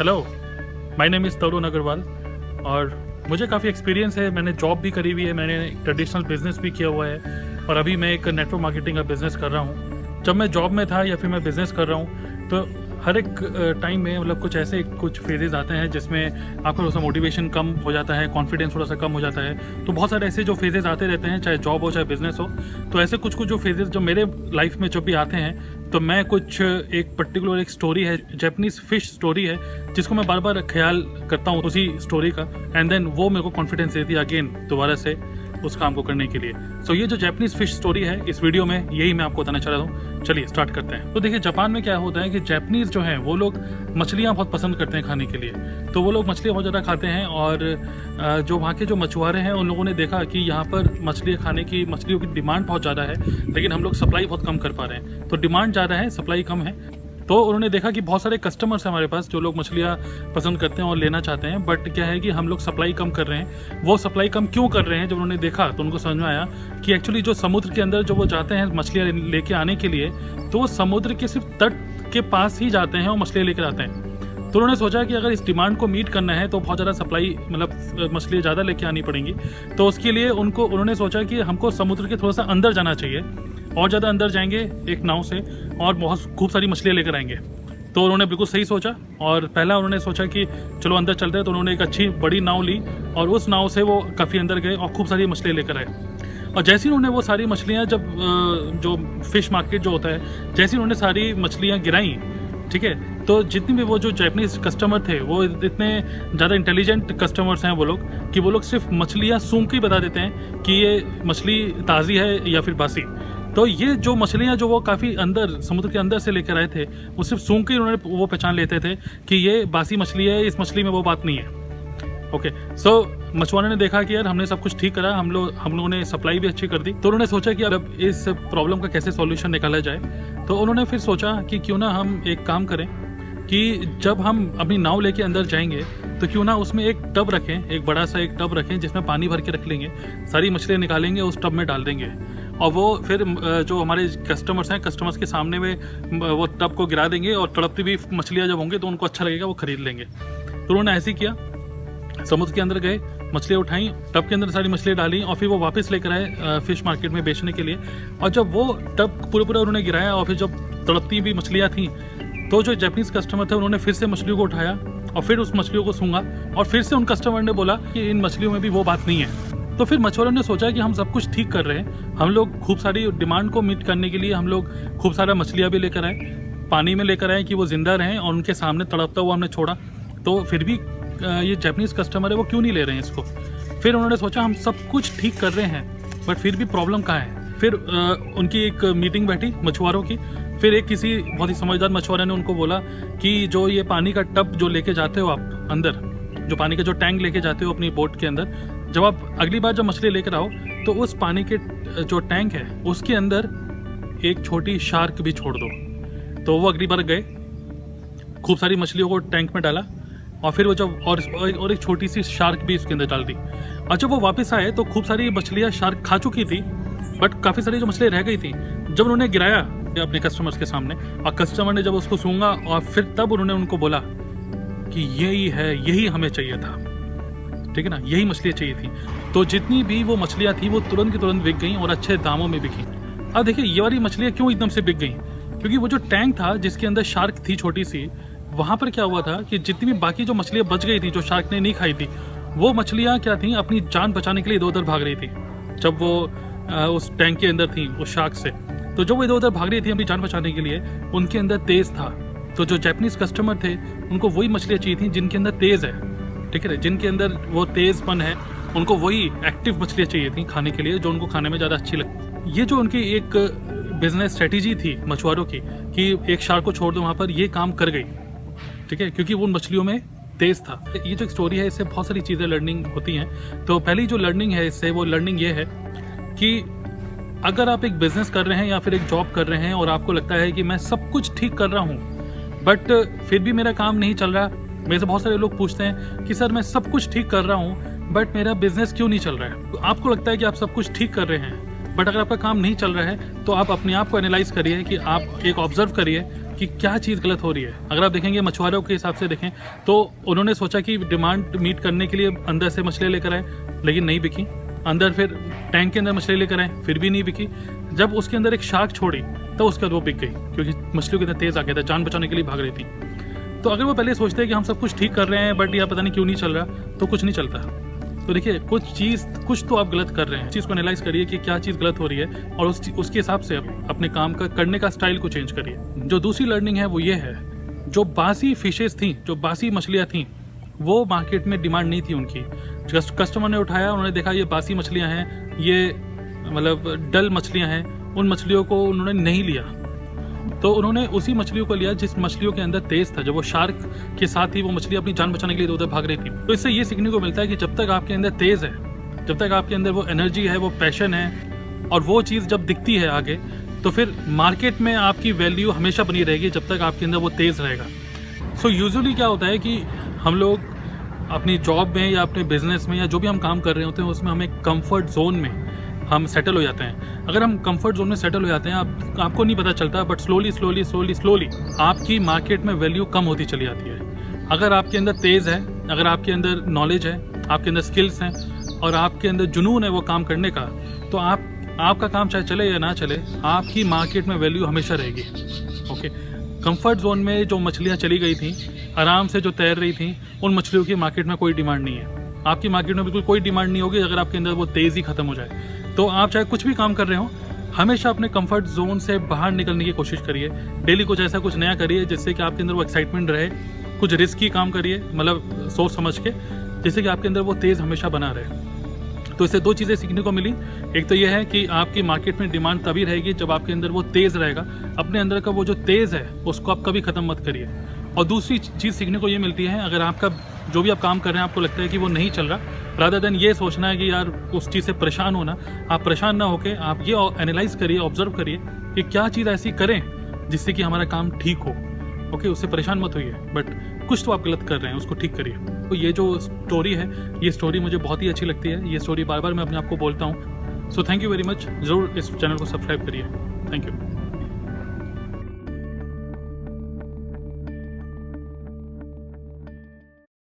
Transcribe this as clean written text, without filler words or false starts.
Hello, my name is तरुण अग्रवाल और मुझे काफ़ी एक्सपीरियंस है। मैंने जॉब भी करी हुई है, मैंने ट्रेडिशनल बिजनेस भी किया हुआ है और अभी मैं एक नेटवर्क मार्केटिंग का बिज़नेस कर रहा हूँ। जब मैं जॉब में था या फिर मैं बिज़नेस कर रहा हूँ तो हर एक टाइम में मतलब कुछ फेजेस आते हैं जिसमें आपका थोड़ा सा मोटिवेशन कम हो जाता है, कॉन्फिडेंस थोड़ा सा कम हो जाता है। तो बहुत सारे ऐसे जो फेजेस आते रहते हैं, चाहे जॉब हो चाहे बिजनेस हो। तो ऐसे कुछ जो फेजेस जो मेरे लाइफ में जब भी आते हैं तो मैं एक पर्टिकुलर एक स्टोरी है, जैपनीज फिश स्टोरी है, जिसको मैं बार बार ख्याल करता हूँ उसी स्टोरी का, एंड देन वो मेरे को कॉन्फिडेंस देती है अगेन दोबारा से उस काम को करने के लिए। सो ये जो जैपनीज फिश स्टोरी है इस वीडियो में यही मैं आपको बताना चाह रहा हूँ। चलिए स्टार्ट करते हैं। तो देखिए, जापान में क्या होता है कि जैपनीज जो हैं वो लोग मछलियाँ बहुत पसंद करते हैं खाने के लिए। तो वो लोग मछलियाँ बहुत ज़्यादा खाते हैं और जो वहाँ के जो मछुआरे हैं उन लोगों ने देखा कि यहाँ पर मछलियाँ खाने की, मछलियों की डिमांड बहुत ज़्यादा है, लेकिन हम लोग सप्लाई बहुत कम कर पा रहे हैं। तो डिमांड ज़्यादा है, सप्लाई कम है। तो उन्होंने देखा कि बहुत सारे कस्टमर्स हैं हमारे पास जो लोग मछलियाँ पसंद करते हैं और लेना चाहते हैं, बट क्या है कि हम लोग सप्लाई कम कर रहे हैं। वो सप्लाई कम क्यों कर रहे हैं, जब उन्होंने देखा तो उनको समझ में आया कि एक्चुअली जो समुद्र के अंदर जो वो जाते हैं मछलियाँ लेके आने के लिए, तो वो समुद्र के सिर्फ तट के पास ही जाते हैं और मछलियाँ लेकर आते हैं। तो उन्होंने सोचा कि अगर इस डिमांड को मीट करना है तो बहुत ज़्यादा सप्लाई मतलब मछलियाँ ज़्यादा लेके आनी पड़ेंगी। तो उसके लिए उन्होंने सोचा कि हमको समुद्र के थोड़ा सा अंदर जाना चाहिए, और ज़्यादा अंदर जाएंगे एक नाव से और बहुत खूब सारी मछलियाँ लेकर आएंगे। तो उन्होंने बिल्कुल सही सोचा और पहला उन्होंने सोचा कि चलो अंदर चलते हैं। तो उन्होंने एक अच्छी बड़ी नाव ली और उस नाव से वो काफ़ी अंदर गए और खूब सारी मछलियाँ लेकर आए। और जैसे ही उन्होंने वो सारी मछलियाँ जो फिश मार्केट जो होता है, जैसे ही उन्होंने सारी मछलियाँ गिराई, ठीक है, तो जितनी भी वो जो जैपनीज कस्टमर थे वो इतने ज़्यादा इंटेलिजेंट कस्टमर्स हैं वो लोग कि वो लोग सिर्फ मछलियाँ सूंघ के ही बता देते हैं कि ये मछली ताज़ी है या फिर बासी। तो ये जो मछलियाँ जो वो काफ़ी अंदर समुद्र के अंदर से लेकर आए थे, वो सिर्फ सूंघ के उन्होंने वो पहचान लेते थे कि ये बासी मछली है, इस मछली में वो बात नहीं है। ओके, सो मछुआरों ने देखा कि यार हमने सब कुछ ठीक करा, हम लोगों ने सप्लाई भी अच्छी कर दी। तो उन्होंने सोचा कि अब इस प्रॉब्लम का कैसे सॉल्यूशन निकाला जाए। तो उन्होंने फिर सोचा कि क्यों ना हम एक काम करें कि जब हम अपनी नाव लेके अंदर जाएंगे तो क्यों ना उसमें एक टब रखें, एक बड़ा सा एक टब रखें जिसमें पानी भर के रख लेंगे, सारी मछलियाँ निकालेंगे, उस टब में डाल देंगे और वो फिर जो हमारे कस्टमर्स हैं, कस्टमर्स के सामने में वो टब को गिरा देंगे और तड़पती भी मछलियाँ जब होंगी तो उनको अच्छा लगेगा, वो खरीद लेंगे। तो उन्होंने ऐसे ही किया, समुद्र के अंदर गए, मछलियाँ उठाई, टब के अंदर सारी मछलियाँ डाली और फिर वो वापस लेकर आए फिश मार्केट में बेचने के लिए। और जब वो टब पूरा उन्होंने गिराया और फिर जब तड़पती भी मछलियाँ थीं, तो जो जैपनीज कस्टमर थे उन्होंने फिर से मछलियों को उठाया और फिर उस मछलियों को सूंघा और फिर से उन कस्टमर ने बोला कि इन मछलियों में भी वो बात नहीं है। तो फिर मछुआरों ने सोचा कि हम सब कुछ ठीक कर रहे हैं, हम लोग खूब सारी डिमांड को मीट करने के लिए हम लोग खूब सारा मछलियाँ भी लेकर आए, पानी में लेकर आए कि वो जिंदा रहें और उनके सामने तड़पता हुआ हमने छोड़ा। तो फिर भी ये जैपनीज कस्टमर है वो क्यों नहीं ले रहे हैं इसको। फिर उन्होंने सोचा हम सब कुछ ठीक कर रहे हैं बट फिर भी प्रॉब्लम कहाँ है। फिर उनकी एक मीटिंग बैठी मछुआरों की। फिर एक किसी बहुत ही समझदार मछुआरे ने उनको बोला कि जो ये पानी का टब जो लेके जाते हो आप अंदर, जो पानी का जो टैंक लेके जाते हो अपनी बोट के अंदर, जब आप अगली बार जब मछली लेकर आओ तो उस पानी के जो टैंक है उसके अंदर एक छोटी शार्क भी छोड़ दो। तो वो अगली बार गए, खूब सारी मछलियों को टैंक में डाला और फिर वो जब और एक छोटी सी शार्क भी इसके अंदर डाल दी। और जब वो वापस आए तो खूब सारी मछलियाँ शार्क खा चुकी थी बट काफ़ी सारी जो मछलियाँ रह गई थी। जब उन्होंने गिराया अपने कस्टमर्स के सामने और कस्टमर ने जब उसको सूंघा और फिर तब उन्होंने उनको बोला कि यही है, यही हमें चाहिए था, ठीक है ना, यही मछलियाँ चाहिए थी। तो जितनी भी वो मछलियाँ थी वो तुरंत की तुरंत बिक गई और अच्छे दामों में बिकी। अब देखिए ये वाली मछलियाँ क्यों एकदम से बिक गई, क्योंकि वो जो टैंक था जिसके अंदर शार्क थी छोटी सी, वहाँ पर क्या हुआ था कि जितनी भी बाकी जो मछलियाँ बच गई थी जो शार्क ने नहीं खाई थी, वो मछलियाँ क्या थी अपनी जान बचाने के लिए इधर उधर भाग रही थी। जब वो उस टैंक के अंदर थी उस शार्क से, तो जो वो इधर उधर भाग रही थी अपनी जान बचाने के लिए, उनके अंदर तेज था। तो जो जैपनीज कस्टमर थे उनको वही मछलियाँ चाहिए थी जिनके अंदर तेज है, ठीक है, जिनके अंदर वो तेजपन है, उनको वही एक्टिव मछलियाँ चाहिए थी खाने के लिए, जो उनको खाने में ज़्यादा अच्छी लगती। ये जो उनकी एक बिजनेस स्ट्रेटेजी थी मछुआरों की कि एक शार्क को छोड़ दो वहाँ पर, ये काम कर गई, ठीक है, क्योंकि वो उन मछलियों में तेज था। ये जो स्टोरी है इससे बहुत सारी चीज़ें लर्निंग होती हैं। तो पहली जो लर्निंग है इससे, वो लर्निंग ये है कि अगर आप एक बिज़नेस कर रहे हैं या फिर एक जॉब कर रहे हैं और आपको लगता है कि मैं सब कुछ ठीक कर रहा हूँ बट फिर भी मेरा काम नहीं चल रहा। मेरे से बहुत सारे लोग पूछते हैं कि सर मैं सब कुछ ठीक कर रहा हूँ बट मेरा बिजनेस क्यों नहीं चल रहा है। तो आपको लगता है कि आप सब कुछ ठीक कर रहे हैं बट अगर आपका काम नहीं चल रहा है तो आप अपने आप को एनालाइज करिए कि आप एक ऑब्जर्व करिए कि क्या चीज़ गलत हो रही है। अगर आप देखेंगे मछुआरों के हिसाब से देखें तो उन्होंने सोचा कि डिमांड मीट करने के लिए अंदर से मछलियाँ लेकर आए, लेकिन नहीं बिकी। अंदर फिर टैंक के अंदर मछली लेकर आए, फिर भी नहीं बिकी। जब उसके अंदर एक शार्क छोड़ी तो उसके बाद वो बिक गई, क्योंकि मछलियों के अंदर तेज़ आ गया था, जान बचाने के लिए भाग रही थी। तो अगर वो पहले सोचते हैं कि हम सब कुछ ठीक कर रहे हैं बट यह पता नहीं क्यों नहीं चल रहा, तो कुछ नहीं चलता। तो देखिए कुछ तो आप गलत कर रहे हैं। चीज़ को एनालाइज करिए कि क्या चीज़ गलत हो रही है और उसके हिसाब से अपने काम का करने का स्टाइल को चेंज करिए। जो दूसरी लर्निंग है वो ये है, जो बासी फिशेस थी, जो बासी मछलियाँ थी, वो मार्केट में डिमांड नहीं थी उनकी। कस्टमर ने उठाया, उन्होंने देखा ये बासी मछलियाँ हैं, ये मतलब डल मछलियाँ हैं, उन मछलियों को उन्होंने नहीं लिया। तो उन्होंने उसी मछलियों को लिया जिस मछलियों के अंदर तेज था, जब वो शार्क के साथ ही वो मछली अपनी जान बचाने के लिए इधर उधर भाग रही थी। तो इससे ये सीखने को मिलता है कि जब तक आपके अंदर तेज है, जब तक आपके अंदर वो एनर्जी है, वो पैशन है, और वो चीज़ जब दिखती है आगे, तो फिर मार्केट में आपकी वैल्यू हमेशा बनी रहेगी जब तक आपके अंदर वो तेज़ रहेगा। सो यूजुअली क्या होता है कि हम लोग अपनी जॉब में या अपने बिजनेस में या जो भी हम काम कर रहे होते हैं उसमें हमें कंफर्ट जोन में हम सेटल हो जाते हैं। अगर हम कंफर्ट जोन में सेटल हो जाते हैं, आपको नहीं पता चलता, बट स्लोली आपकी मार्केट में वैल्यू कम होती चली जाती है। अगर आपके अंदर तेज़ है, अगर आपके अंदर नॉलेज है, आपके अंदर स्किल्स हैं और आपके अंदर जुनून है वो काम करने का, तो आपका काम चाहे चले या ना चले, आपकी मार्केट में वैल्यू हमेशा रहेगी। ओके, कंफर्ट जोन में जो मछलियाँ चली गई थी, आराम से जो तैर रही थी, उन मछलियों की मार्केट में कोई डिमांड नहीं है। आपकी मार्केट में बिल्कुल कोई डिमांड नहीं होगी अगर आपके अंदर वो तेज़ ही खत्म हो जाए। तो आप चाहे कुछ भी काम कर रहे हो, हमेशा अपने कंफर्ट जोन से बाहर निकलने की कोशिश करिए। डेली कुछ ऐसा कुछ नया करिए जिससे कि आपके अंदर वो एक्साइटमेंट रहे। कुछ रिस्की काम करिए, मतलब सोच समझ के, जिससे कि आपके अंदर वो तेज़ हमेशा बना रहे। तो इससे दो चीज़ें सीखने को मिली। एक तो ये है कि आपकी मार्केट में डिमांड तभी रहेगी जब आपके अंदर वो तेज़ रहेगा। अपने अंदर का वो जो तेज़ है उसको आप कभी ख़त्म मत करिए। और दूसरी चीज़ सीखने को ये मिलती है, अगर आपका जो भी आप काम कर रहे हैं आपको लगता है कि वो नहीं चल रहा, रादर देन ये सोचना है कि यार उस चीज़ से परेशान होना, आप परेशान ना होके आप ये एनालाइज करिए, ऑब्जर्व करिए कि क्या चीज़ ऐसी करें जिससे कि हमारा काम ठीक हो। ओके, उससे परेशान मत होइए, बट कुछ तो आप गलत कर रहे हैं, उसको ठीक करिए। तो ये जो स्टोरी है, ये स्टोरी मुझे बहुत ही अच्छी लगती है। ये स्टोरी बार बार मैं अपने आप को बोलता हूँ। So thank you very much. ज़रूर इस चैनल को सब्सक्राइब करिए। Thank you.